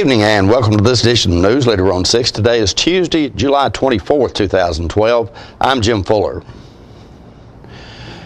evening and welcome to this edition of News Leader on 6. Today is Tuesday, July 24th, 2012. I'm Jim Fuller.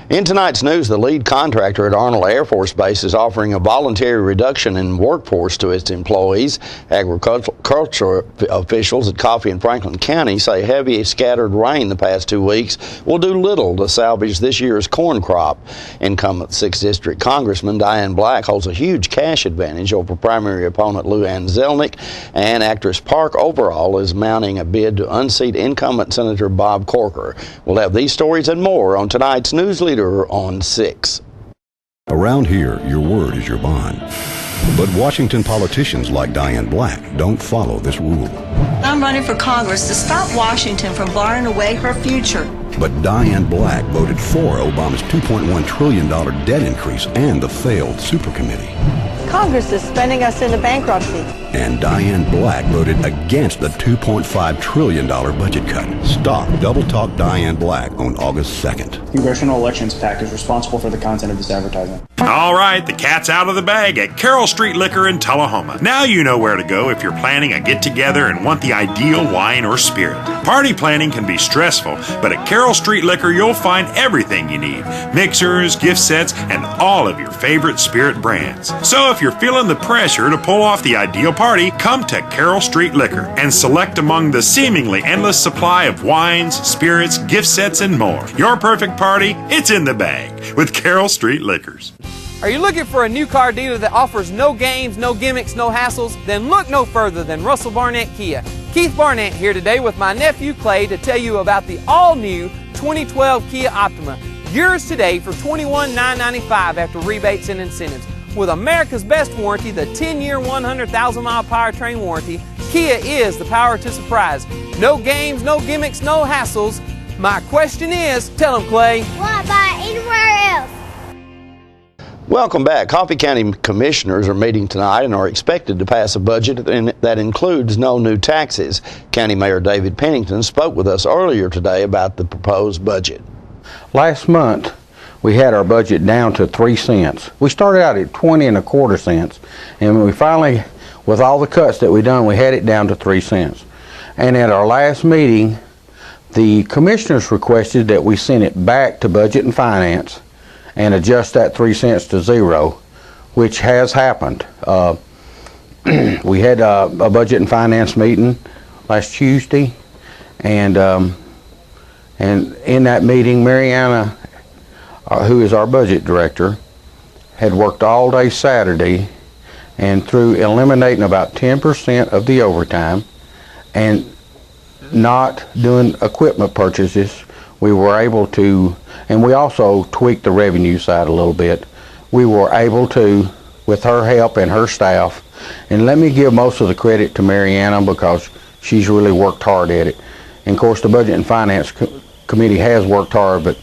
In tonight's news, the lead contractor at Arnold Air Force Base is offering a voluntary reduction in workforce to its employees. Agriculture officials at Coffee and Franklin County say heavy scattered rain the past 2 weeks will do little to salvage this year's corn crop. Incumbent 6th District Congressman Diane Black holds a huge cash advantage over primary opponent Lou Ann Zelnick, and actress Park Overall is mounting a bid to unseat incumbent Senator Bob Corker. We'll have these stories and more on tonight's News Leader on 6. Around here, your word is your bond. But Washington politicians like Diane Black don't follow this rule. I'm running for Congress to stop Washington from barring away her future. But Diane Black voted for Obama's $2.1 trillion debt increase and the failed super committee. Congress is spending us into bankruptcy. And Diane Black voted against the $2.5 trillion budget cut. Stop Double Talk Diane Black on August 2nd. Congressional Elections PAC is responsible for the content of this advertisement. All right, the cat's out of the bag at Carroll Street Liquor in Tullahoma. Now you know where to go if you're planning a get-together and want the ideal wine or spirit. Party planning can be stressful, but at Carroll Street Liquor you'll find everything you need. Mixers, gift sets, and all of your favorite spirit brands. So if you're feeling the pressure to pull off the ideal party, come to Carroll Street Liquor and select among the seemingly endless supply of wines, spirits, gift sets, and more. Your perfect party, it's in the bag with Carroll Street Liquors. Are you looking for a new car dealer that offers no games, no gimmicks, no hassles? Then look no further than Russell Barnett Kia. Keith Barnett here today with my nephew Clay to tell you about the all-new 2012 Kia Optima. Yours today for $21,995 after rebates and incentives. With America's best warranty, the 10-year, 100,000-mile powertrain warranty, Kia is the power to surprise. No games, no gimmicks, no hassles. My question is, tell them, Clay. Why buy anywhere else? Welcome back. Coffee County commissioners are meeting tonight and are expected to pass a budget that includes no new taxes. County Mayor David Pennington spoke with us earlier today about the proposed budget. Last month, we had our budget down to 3 cents. We started out at 20.25 cents, and we finally, with all the cuts that we done, we had it down to 3 cents. And at our last meeting, the commissioners requested that we send it back to Budget and Finance and adjust that 3 cents to 0, which has happened. We had a Budget and Finance meeting last Tuesday, and in that meeting, Mariana, who is our budget director, had worked all day Saturday, and through eliminating about 10% of the overtime and not doing equipment purchases, we were able to, and we also tweaked the revenue side a little bit, we were able to, with her help and her staff, and let me give most of the credit to Mariana because she's really worked hard at it. And of course the Budget and Finance Committee has worked hard, but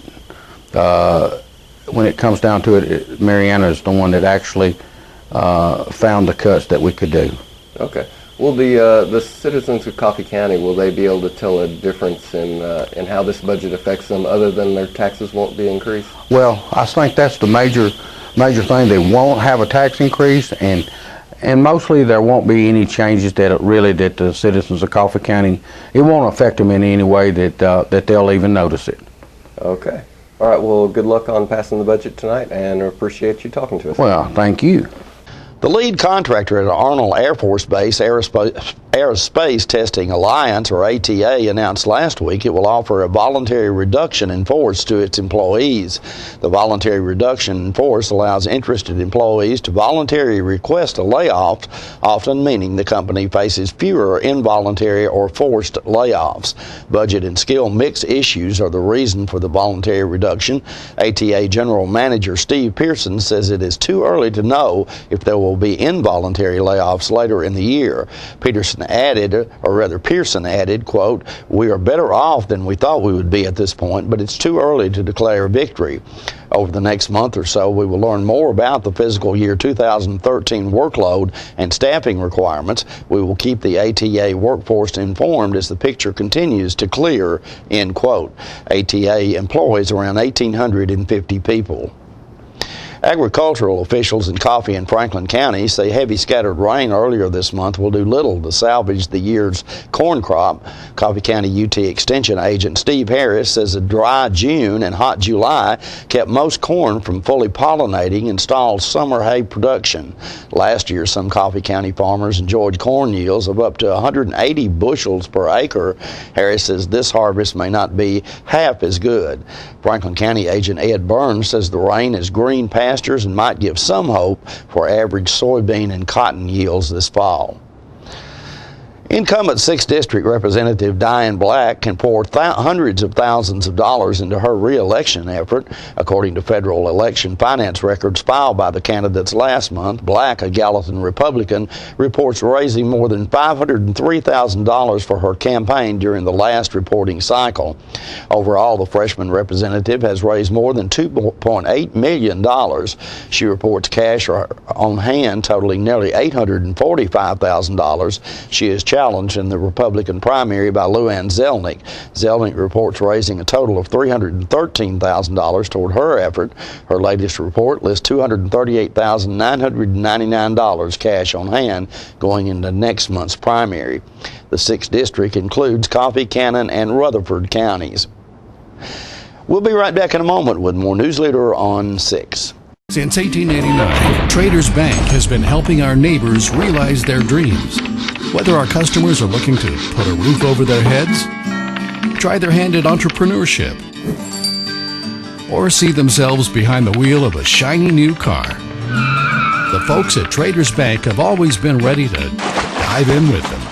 when it comes down to it, Mariana is the one that actually found the cuts that we could do. Okay. Will the citizens of Coffee County, will they be able to tell a difference in how this budget affects them other than their taxes won't be increased? Well, I think that's the major thing. They won't have a tax increase, and mostly there won't be any changes that the citizens of Coffee County, it won't affect them in any way that they'll even notice it. Okay. All right, well, good luck on passing the budget tonight, and I appreciate you talking to us. Well, thank you. The lead contractor at Arnold Air Force Base, Aerospace Testing Alliance, or ATA, announced last week it will offer a voluntary reduction in force to its employees. The voluntary reduction in force allows interested employees to voluntarily request a layoff, often meaning the company faces fewer involuntary or forced layoffs. Budget and skill mix issues are the reason for the voluntary reduction. ATA General Manager Steve Pearson says it is too early to know if there will be involuntary layoffs later in the year. Pearson added, quote, "We are better off than we thought we would be at this point, but it's too early to declare victory. Over the next month or so, we will learn more about the fiscal year 2013 workload and staffing requirements. We will keep the ATA workforce informed as the picture continues to clear," end quote. ATA employs around 1,850 people. Agricultural officials in Coffee and Franklin County say heavy scattered rain earlier this month will do little to salvage the year's corn crop. Coffee County UT Extension agent Steve Harris says a dry June and hot July kept most corn from fully pollinating and stalled summer hay production. Last year, some Coffee County farmers enjoyed corn yields of up to 180 bushels per acre. Harris says this harvest may not be half as good. Franklin County agent Ed Burns says the rain is green pastures and might give some hope for average soybean and cotton yields this fall. Incumbent 6th District Representative Diane Black can pour hundreds of thousands of dollars into her re-election effort. According to federal election finance records filed by the candidates last month, Black, a Gallatin Republican, reports raising more than $503,000 for her campaign during the last reporting cycle. Overall, the freshman representative has raised more than $2.8 million. She reports cash on hand totaling nearly $845,000. She is challenged in the Republican primary by Luann Zelnick. Zelnick reports raising a total of $313,000 toward her effort. Her latest report lists $238,999 cash on hand going into next month's primary. The 6th District includes Coffee, Cannon, and Rutherford counties. We'll be right back in a moment with more News Leader on 6. Since 1889, Traders Bank has been helping our neighbors realize their dreams. Whether our customers are looking to put a roof over their heads, try their hand at entrepreneurship, or see themselves behind the wheel of a shiny new car, the folks at Traders Bank have always been ready to dive in with them.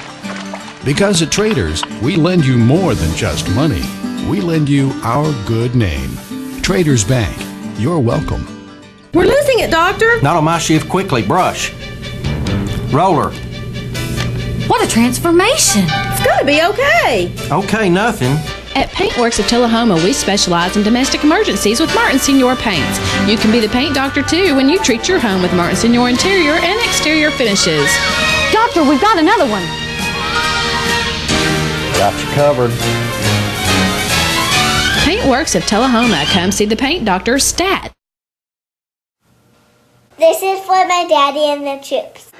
Because at Traders, we lend you more than just money. We lend you our good name. Traders Bank, you're welcome. We're losing it, Doctor. Not on my shift. Quickly, brush. Roller. What a transformation! It's gonna be okay. Okay, nothing. At Paintworks of Tullahoma, we specialize in domestic emergencies with Martin Senior Paints. You can be the paint doctor too when you treat your home with Martin Senior interior and exterior finishes. Doctor, we've got another one. Got you covered. Paintworks of Tullahoma. Come see the paint doctor, Stat. This is for my daddy and the chips.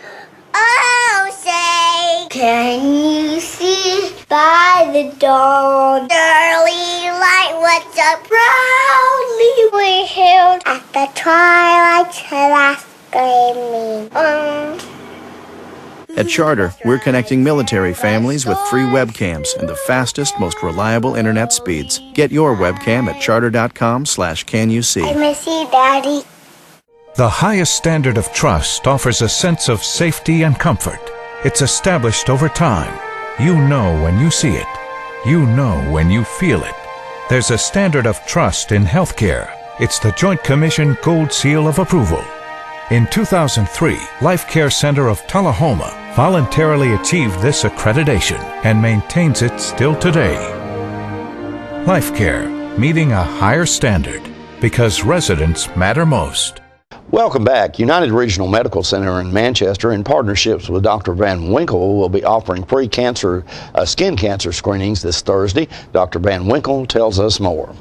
Oh, say, can you see by the dawn's early light what's up proudly we hailed at the twilight's last gleaming? At Charter, we're connecting military families with free webcams and the fastest, most reliable internet speeds. Get your webcam at charter.com/canyouSee. I miss you, Daddy. The highest standard of trust offers a sense of safety and comfort. It's established over time. You know when you see it. You know when you feel it. There's a standard of trust in healthcare. It's the Joint Commission Gold Seal of Approval. In 2003, Life Care Center of Tullahoma voluntarily achieved this accreditation and maintains it still today. Life Care, meeting a higher standard because residents matter most. Welcome back. United Regional Medical Center in Manchester, in partnerships with Dr. Van Winkle, will be offering free skin cancer screenings this Thursday. Dr. Van Winkle tells us more.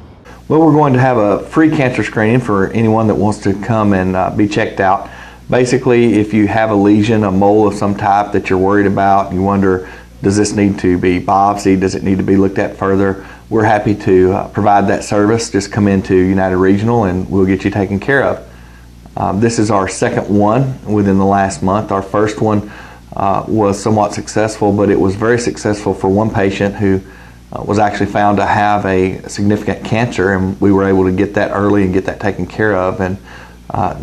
Well, we're going to have a free cancer screening for anyone that wants to come and be checked out. Basically, if you have a lesion, a mole of some type that you're worried about, you wonder, does this need to be biopsied? Does it need to be looked at further? We're happy to provide that service. Just come into United Regional and we'll get you taken care of. This is our second one within the last month. Our first one was somewhat successful, but it was very successful for one patient who was actually found to have a significant cancer, and we were able to get that early and get that taken care of, and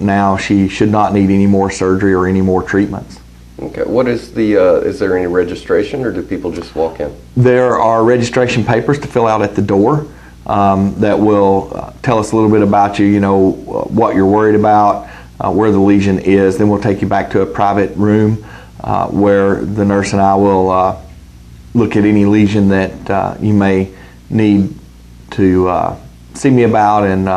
now she should not need any more surgery or any more treatments. Okay, what is the, is there any registration, or do people just walk in? There are registration papers to fill out at the door. That will tell us a little bit about you, you know, what you're worried about, where the lesion is. Then we'll take you back to a private room where the nurse and I will look at any lesion that you may need to see me about, and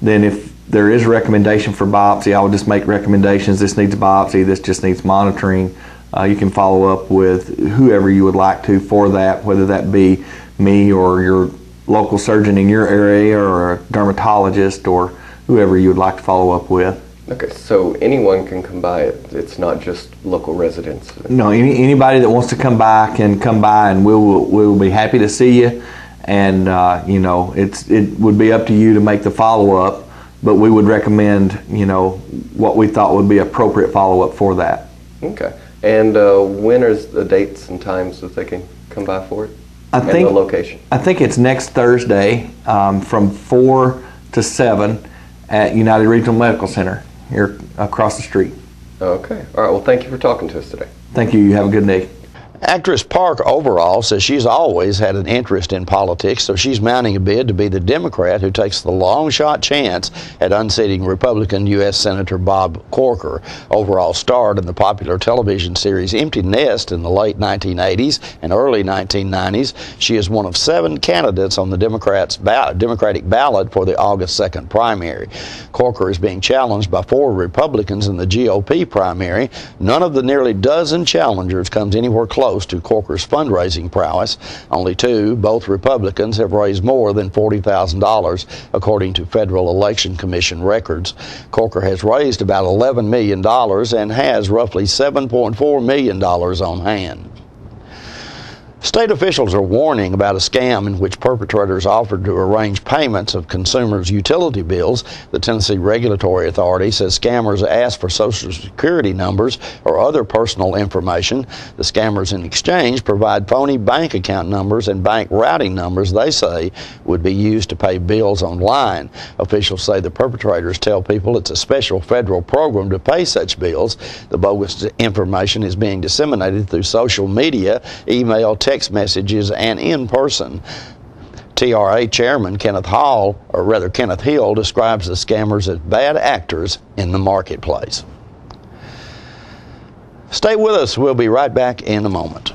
then if there is a recommendation for biopsy, I will just make recommendations. This needs biopsy, this just needs monitoring. You can follow up with whoever you would like to for that, whether that be me or your local surgeon in your area or a dermatologist or whoever you would like to follow up with. Okay, so anyone can come by it. It's not just local residents. No, anybody that wants to come by can come by, and we'll be happy to see you. And you know, it would be up to you to make the follow-up, but we would recommend, you know, what we thought would be appropriate follow-up for that. Okay. And when are the dates and times that they can come by for it? And the location? I think it's next Thursday from 4 to 7 at United Regional Medical Center here across the street. Okay. All right. Well, thank you for talking to us today. Thank you. You have a good day. Actress Park Overall says she's always had an interest in politics, so she's mounting a bid to be the Democrat who takes the long-shot chance at unseating Republican U.S. Senator Bob Corker. Overall starred in the popular television series Empty Nest in the late 1980s and early 1990s. She is one of 7 candidates on the Democratic ballot for the August 2nd primary. Corker is being challenged by 4 Republicans in the GOP primary. None of the nearly dozen challengers comes anywhere close to Corker's fundraising prowess. Only 2, both Republicans, have raised more than $40,000, according to Federal Election Commission records. Corker has raised about $11 million and has roughly $7.4 million on hand. State officials are warning about a scam in which perpetrators offered to arrange payments of consumers' utility bills. The Tennessee Regulatory Authority says scammers ask for Social Security numbers or other personal information. The scammers in exchange provide phony bank account numbers and bank routing numbers they say would be used to pay bills online. Officials say the perpetrators tell people it's a special federal program to pay such bills. The bogus information is being disseminated through social media, email, text messages, and in person. TRA Chairman Kenneth Hill describes the scammers as bad actors in the marketplace. Stay with us. We'll be right back in a moment.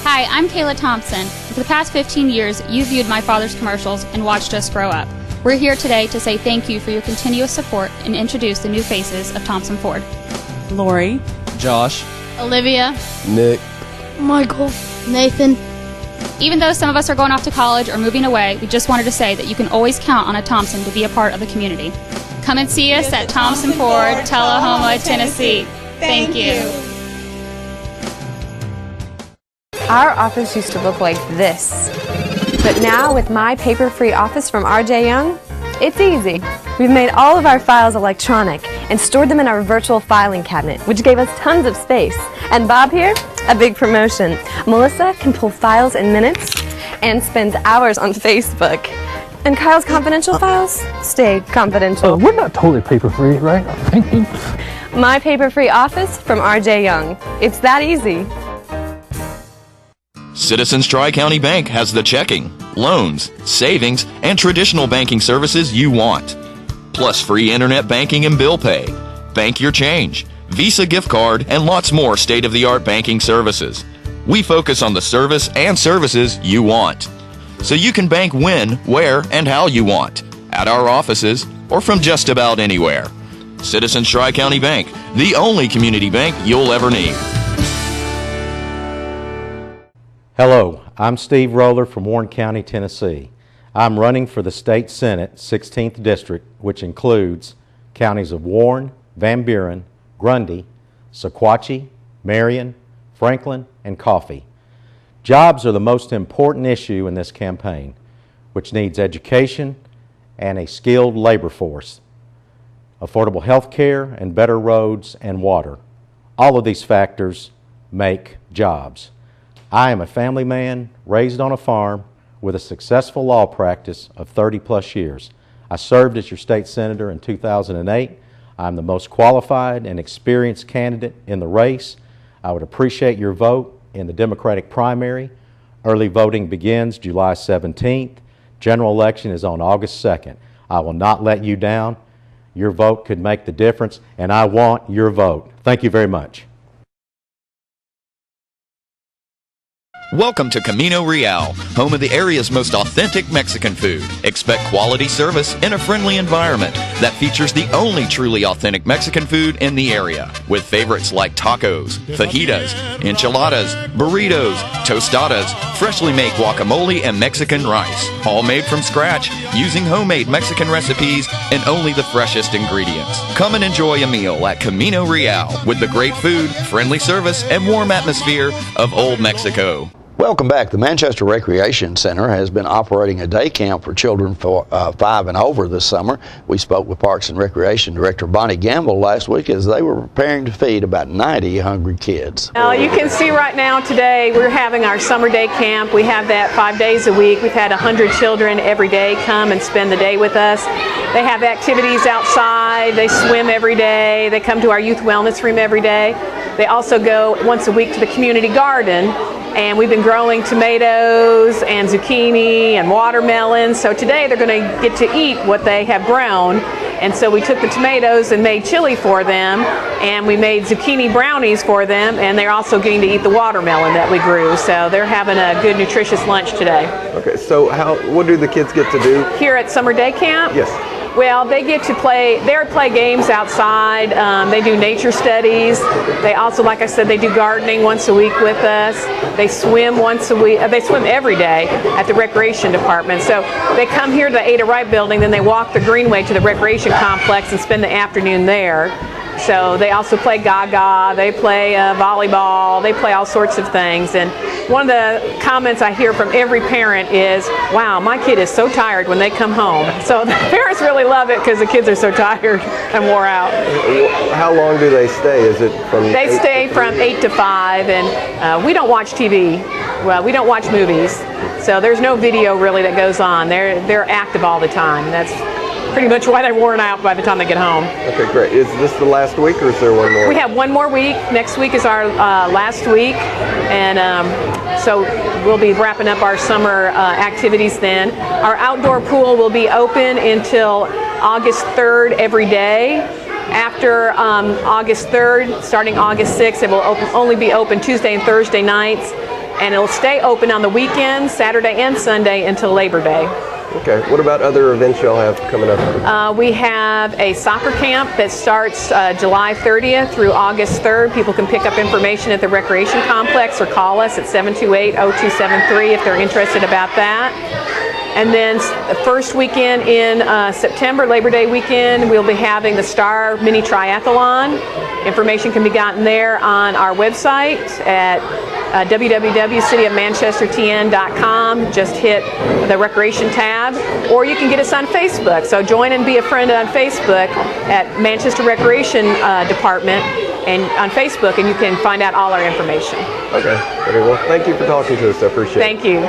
Hi, I'm Kayla Thompson. For the past 15 years, you've viewed my father's commercials and watched us grow up. We're here today to say thank you for your continuous support and introduce the new faces of Thompson Ford. Lori, Josh, Olivia, Nick, Michael, Nathan. Even though some of us are going off to college or moving away, we just wanted to say that you can always count on a Thompson to be a part of the community. Come and see us at Thompson Ford, Tullahoma, Tennessee. Thank you. Our office used to look like this, but now with My Paper-Free Office from R.J. Young, it's easy. We've made all of our files electronic and stored them in our virtual filing cabinet, which gave us tons of space. And Bob here, a big promotion. Melissa can pull files in minutes and spends hours on Facebook. And Kyle's confidential files stay confidential. We're not totally paper-free, right? My Paper-Free Office from R.J. Young. It's that easy. Citizens Tri-County Bank has the checking, loans, savings, and traditional banking services you want. Plus free internet banking and bill pay, bank your change, Visa gift card, and lots more state-of-the-art banking services. We focus on the service and services you want. So you can bank when, where, and how you want. At our offices or from just about anywhere. Citizens Tri-County Bank, the only community bank you'll ever need. Hello, I'm Steve Roller from Warren County, Tennessee. I'm running for the State Senate, 16th District, which includes counties of Warren, Van Buren, Grundy, Sequatchie, Marion, Franklin, and Coffee. Jobs are the most important issue in this campaign, which needs education and a skilled labor force, affordable health care, and better roads and water. All of these factors make jobs. I am a family man raised on a farm with a successful law practice of 30-plus years. I served as your state senator in 2008. I'm the most qualified and experienced candidate in the race. I would appreciate your vote in the Democratic primary. Early voting begins July 17th. General election is on August 2nd. I will not let you down. Your vote could make the difference, and I want your vote. Thank you very much. Welcome to Camino Real, home of the area's most authentic Mexican food. Expect quality service in a friendly environment that features the only truly authentic Mexican food in the area, with favorites like tacos, fajitas, enchiladas, burritos, tostadas, freshly made guacamole, and Mexican rice, all made from scratch using homemade Mexican recipes and only the freshest ingredients. Come and enjoy a meal at Camino Real with the great food, friendly service, and warm atmosphere of Old Mexico. Welcome back. The Manchester Recreation Center has been operating a day camp for children 5 and over this summer. We spoke with Parks and Recreation Director Bonnie Gamble last week as they were preparing to feed about 90 hungry kids. Now you can see right now today we're having our summer day camp. We have that 5 days a week. We've had 100 children every day come and spend the day with us. They have activities outside. They swim every day. They come to our youth wellness room every day. They also go once a week to the community garden. And we've been growing tomatoes and zucchini and watermelons. So today they're going to get to eat what they have grown. And so we took the tomatoes and made chili for them, and we made zucchini brownies for them, and they're also getting to eat the watermelon that we grew. So they're having a good, nutritious lunch today. Okay, so what do the kids get to do? Here at Summer Day Camp? Yes. Well, they get to play games outside. They do nature studies. They also, like I said, they do gardening once a week with us. They swim once a week. They swim every day at the recreation department. So they come here to the Ada Wright building, then they walk the Greenway to the recreation complex and spend the afternoon there. So they also play gaga, they play volleyball, they play all sorts of things. And one of the comments I hear from every parent is, wow, my kid is so tired when they come home. So the parents really love it because the kids are so tired and wore out. How long do they stay? Is it from They stay from 8 to 5, and we don't watch TV. Well, we don't watch movies. So there's no video really that goes on. They're active all the time. That's pretty much why they're worn out by the time they get home. Okay, great. Is this the last week, or is there one more? We have one more week. Next week is our last week, and so we'll be wrapping up our summer activities then. Our outdoor pool will be open until August 3rd every day. After August 3rd, starting August 6th, it will only be open Tuesday and Thursday nights, and it'll stay open on the weekends, Saturday and Sunday, until Labor Day. Okay. What about other events y'all have coming up? We have a soccer camp that starts July 30th through August 3rd. People can pick up information at the recreation complex or call us at 728-0273 if they're interested about that. And then the first weekend in September, Labor Day weekend, we'll be having the Star Mini Triathlon. Information can be gotten there on our website at www.cityofmanchestertn.com. Just hit the recreation tab, or you can get us on Facebook. So join and be a friend on Facebook at Manchester Recreation Department and on Facebook, and you can find out all our information. Okay. Very well. Thank you for talking to us. I appreciate it. Thank you.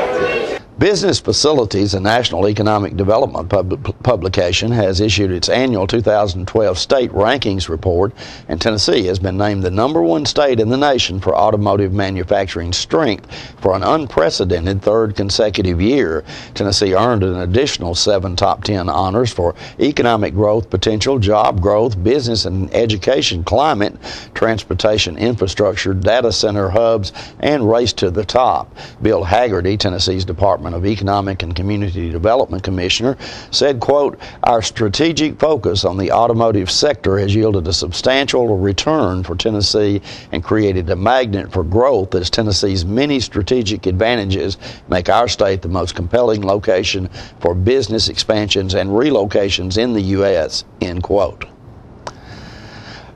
Business Facilities, a national economic development publication, has issued its annual 2012 state rankings report, and Tennessee has been named the #1 state in the nation for automotive manufacturing strength for an unprecedented third consecutive year. Tennessee earned an additional 7 top 10 honors for economic growth potential, job growth, business and education climate, transportation infrastructure, data center hubs, and race to the top. Bill Haggerty, Tennessee's Department of Economic and Community Development Commissioner, said, quote, "Our strategic focus on the automotive sector has yielded a substantial return for Tennessee and created a magnet for growth as Tennessee's many strategic advantages make our state the most compelling location for business expansions and relocations in the U.S., end quote.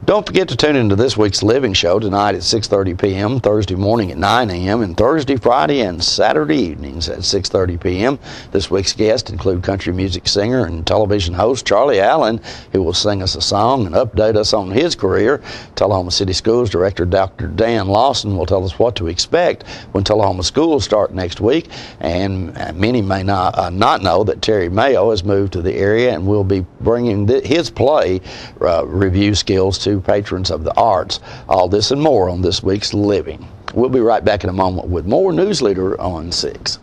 Don't forget to tune into this week's Living Show tonight at 6:30 p.m., Thursday morning at 9 a.m., and Thursday, Friday, and Saturday evenings at 6:30 p.m. This week's guests include country music singer and television host Charlie Allen, who will sing us a song and update us on his career. Tullahoma City Schools Director Dr. Dan Lawson will tell us what to expect when Tullahoma schools start next week, and many may not know that Terry Mayo has moved to the area and will be bringing his play review skills to patrons of the arts. All this and more on this week's Living. We'll be right back in a moment with more News Leader on 6.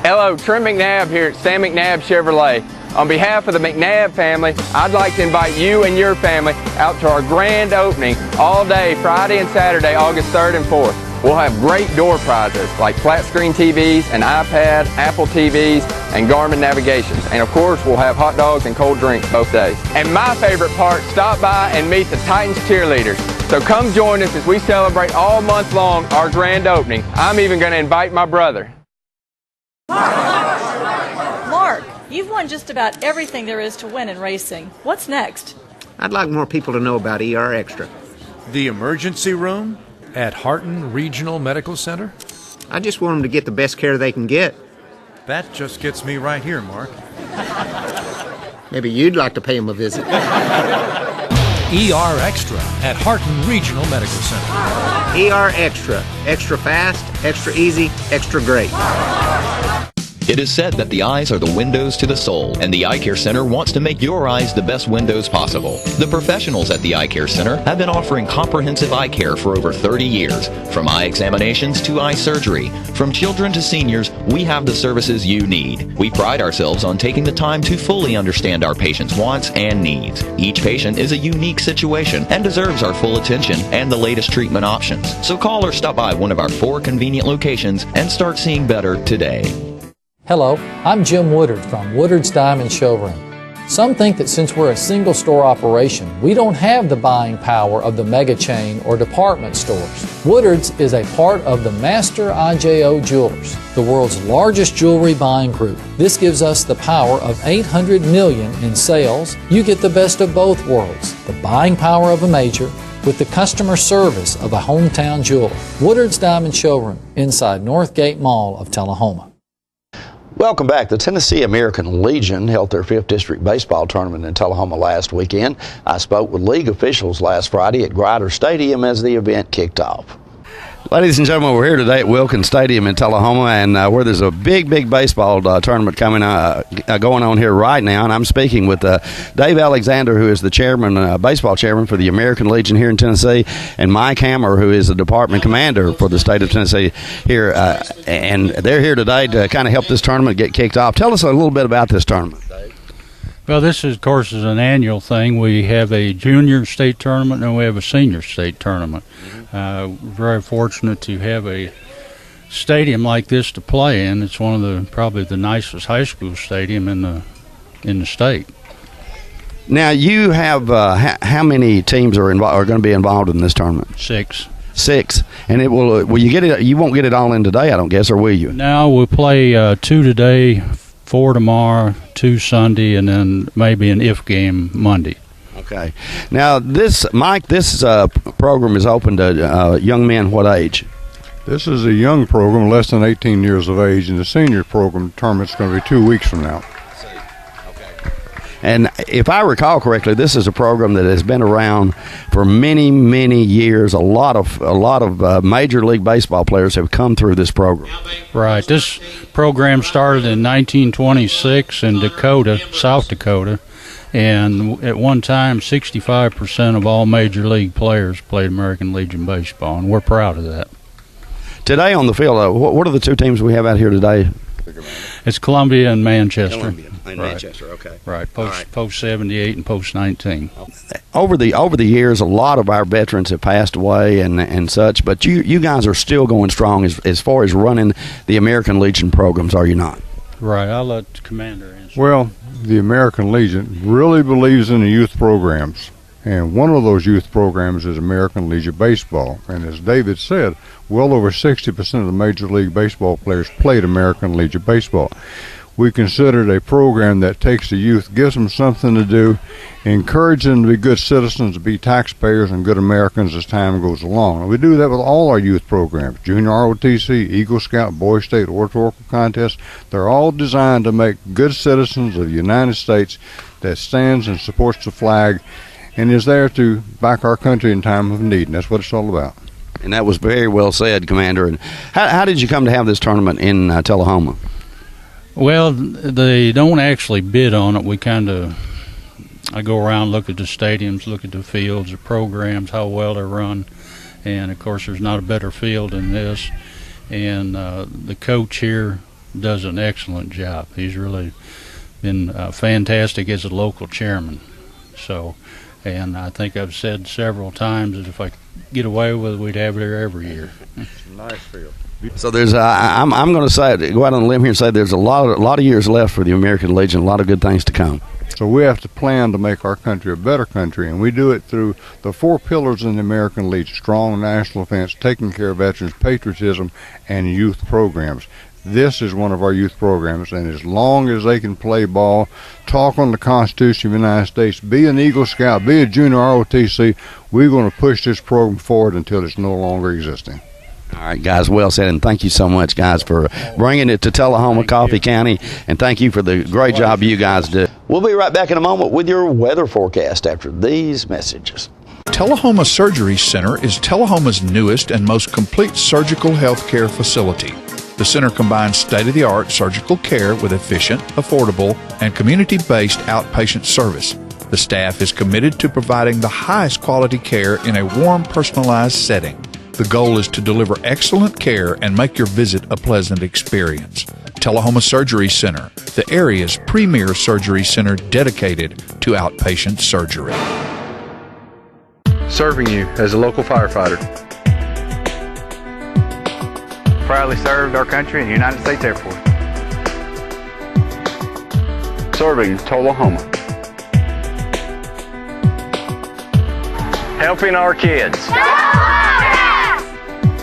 Hello, Trent McNabb here at Sam McNabb Chevrolet. On behalf of the McNabb family, I'd like to invite you and your family out to our grand opening all day, Friday and Saturday, August 3rd and 4th. We'll have great door prizes like flat screen TVs, an iPad, Apple TVs, and Garmin navigations. And of course, we'll have hot dogs and cold drinks both days. And my favorite part, stop by and meet the Titans cheerleaders. So come join us as we celebrate all month long our grand opening. I'm even going to invite my brother. Mark, you've won just about everything there is to win in racing. What's next? I'd like more people to know about ER Extra. The emergency room at Harton Regional Medical Center? I just want them to get the best care they can get. That just gets me right here, Mark. Maybe you'd like to pay them a visit. ER Extra at Harton Regional Medical Center. ER Extra. Extra fast, extra easy, extra great. It is said that the eyes are the windows to the soul, and the Eye Care Center wants to make your eyes the best windows possible. The professionals at the Eye Care Center have been offering comprehensive eye care for over 30 years. From eye examinations to eye surgery, from children to seniors, we have the services you need. We pride ourselves on taking the time to fully understand our patients' wants and needs. Each patient is a unique situation and deserves our full attention and the latest treatment options. So call or stop by one of our 4 convenient locations and start seeing better today. Hello, I'm Jim Woodard from Woodard's Diamond Showroom. Some think that since we're a single store operation, we don't have the buying power of the mega chain or department stores. Woodard's is a part of the Master IJO Jewelers, the world's largest jewelry buying group. This gives us the power of $800 million in sales. You get the best of both worlds, the buying power of a major with the customer service of a hometown jeweler. Woodard's Diamond Showroom inside Northgate Mall of Tullahoma. Welcome back. The Tennessee American Legion held their 5th District Baseball Tournament in Tullahoma last weekend. I spoke with league officials last Friday at Grider Stadium as the event kicked off. Ladies and gentlemen, we're here today at Wilkins Stadium in Tullahoma, and where there's a big baseball tournament going on here right now. And I'm speaking with Dave Alexander, who is the chairman, baseball chairman for the American Legion here in Tennessee, and Mike Hammer, who is the department commander for the state of Tennessee here. And they're here today to kind of help this tournament get kicked off. Tell us a little bit about this tournament, Dave. Well, this, of course, is an annual thing. We have a junior state tournament and we have a senior state tournament. We're very fortunate to have a stadium like this to play in. It's one of probably the nicest high school stadium in the state. Now, you have how many teams are going to be involved in this tournament? 6. 6, and will you get it? You won't get it all in today, I don't guess, or will you? No, we'll play 2 today, 4 tomorrow, 2 Sunday, and then maybe an if game Monday. Okay. Now, this program is open to young men what age? This is a young program, less than 18 years of age, and the senior program tournament's going to be 2 weeks from now. And if I recall correctly, this is a program that has been around for many, many years. A lot of Major League Baseball players have come through this program. Right. This program started in 1926 in Dakota, South Dakota, and at one time 65% of all Major League players played American Legion baseball, and we're proud of that. Today on the field, what are the 2 teams we have out here today? It's Columbia and Manchester. Columbia and right. Manchester, okay. Right, post 78 and post 19. Over the years, a lot of our veterans have passed away and such, but you guys are still going strong as far as running the American Legion programs, are you not? Right, I'll let the commander answer. Well, the American Legion really believes in the youth programs, and one of those youth programs is American Legion Baseball. And as David said, well over 60% of the Major League Baseball players played American Legion Baseball. We consider it a program that takes the youth, gives them something to do, encourages them to be good citizens, to be taxpayers and good Americans as time goes along. And we do that with all our youth programs, Junior ROTC, Eagle Scout, Boy State, Oratorical Contest. They're all designed to make good citizens of the United States that stands and supports the flag and is there to back our country in time of need. And that's what it's all about. And that was very well said, Commander. And how did you come to have this tournament in Tullahoma? Well, they don't actually bid on it. I go around, look at the stadiums, look at the fields, the programs, how well they're run. And, of course, there's not a better field than this. And the coach here does an excellent job. He's really been fantastic as a local chairman. So, and I think I've said several times that if I get away with it, we'd have it there every year. Nice field. So there's, I'm going to say, go out on a limb here and say there's a lot of years left for the American Legion, a lot of good things to come. So we have to plan to make our country a better country, and we do it through the 4 pillars in the American Legion: strong national defense, taking care of veterans, patriotism, and youth programs. This is one of our youth programs, and as long as they can play ball, talk on the Constitution of the United States, be an Eagle Scout, be a junior ROTC, we're going to push this program forward until it's no longer existing. All right, guys, well said, and thank you so much, guys, for bringing it to Tullahoma, Coffee County, and thank you for the great job you guys do. We'll be right back in a moment with your weather forecast after these messages. Tullahoma Surgery Center is Tullahoma's newest and most complete surgical health care facility. The center combines state-of-the-art surgical care with efficient, affordable, and community-based outpatient service. The staff is committed to providing the highest quality care in a warm, personalized setting. The goal is to deliver excellent care and make your visit a pleasant experience. Tullahoma Surgery Center, the area's premier surgery center dedicated to outpatient surgery. Serving you as a local firefighter. Proudly served our country in the United States Air Force. Serving Tullahoma. Helping our kids.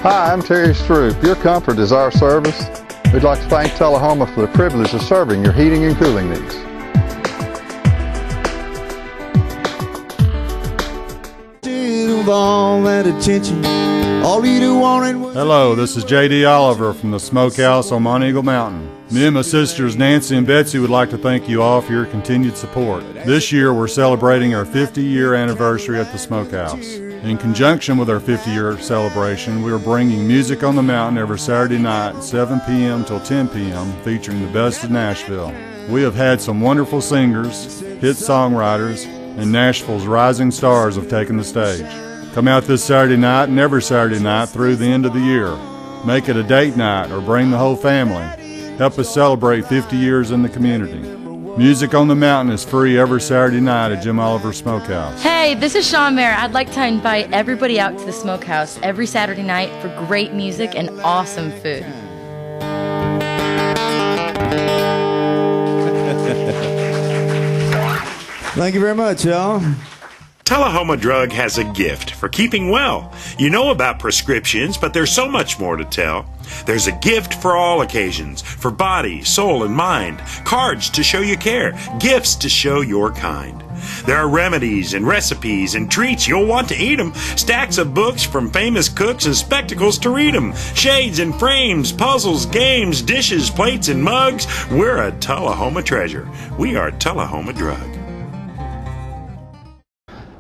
Hi, I'm Terry Stroop. Your comfort is our service. We'd like to thank Tullahoma for the privilege of serving your heating and cooling needs. Hello, this is J.D. Oliver from the Smokehouse on Mount Eagle Mountain. Me and my sisters Nancy and Betsy would like to thank you all for your continued support. This year we're celebrating our 50-year anniversary at the Smokehouse. In conjunction with our 50-year celebration, we are bringing Music on the Mountain every Saturday night, 7 p.m. till 10 p.m., featuring the best of Nashville. We have had some wonderful singers, hit songwriters, and Nashville's rising stars have taken the stage. Come out this Saturday night and every Saturday night through the end of the year. Make it a date night or bring the whole family. Help us celebrate 50 years in the community. Music on the Mountain is free every Saturday night at Jim Oliver Smokehouse. Hey, this is Sean Mayer. I'd like to invite everybody out to the Smokehouse every Saturday night for great music and awesome food. Thank you very much, y'all. Tullahoma Drug has a gift for keeping well. You know about prescriptions, but there's so much more to tell. There's a gift for all occasions, for body, soul, and mind. Cards to show you care, gifts to show your kind. There are remedies and recipes and treats, you'll want to eat them. Stacks of books from famous cooks and spectacles to read them. Shades and frames, puzzles, games, dishes, plates, and mugs. We're a Tullahoma treasure. We are Tullahoma Drug.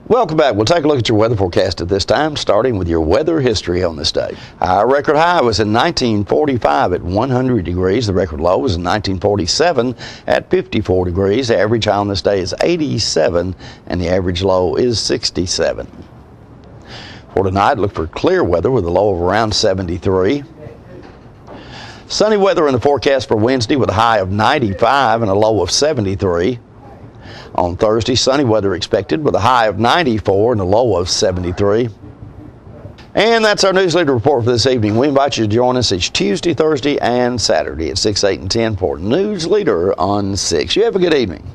Welcome back. We'll take a look at your weather forecast at this time, starting with your weather history on this day. Our record high was in 1945 at 100 degrees. The record low was in 1947 at 54 degrees. The average high on this day is 87, and the average low is 67. For tonight, look for clear weather with a low of around 73. Sunny weather in the forecast for Wednesday with a high of 95 and a low of 73. On Thursday, sunny weather expected with a high of 94 and a low of 73. And that's our News Leader Report for this evening. We invite you to join us each Tuesday, Thursday, and Saturday at 6, 8, and 10 for News Leader on 6. You have a good evening.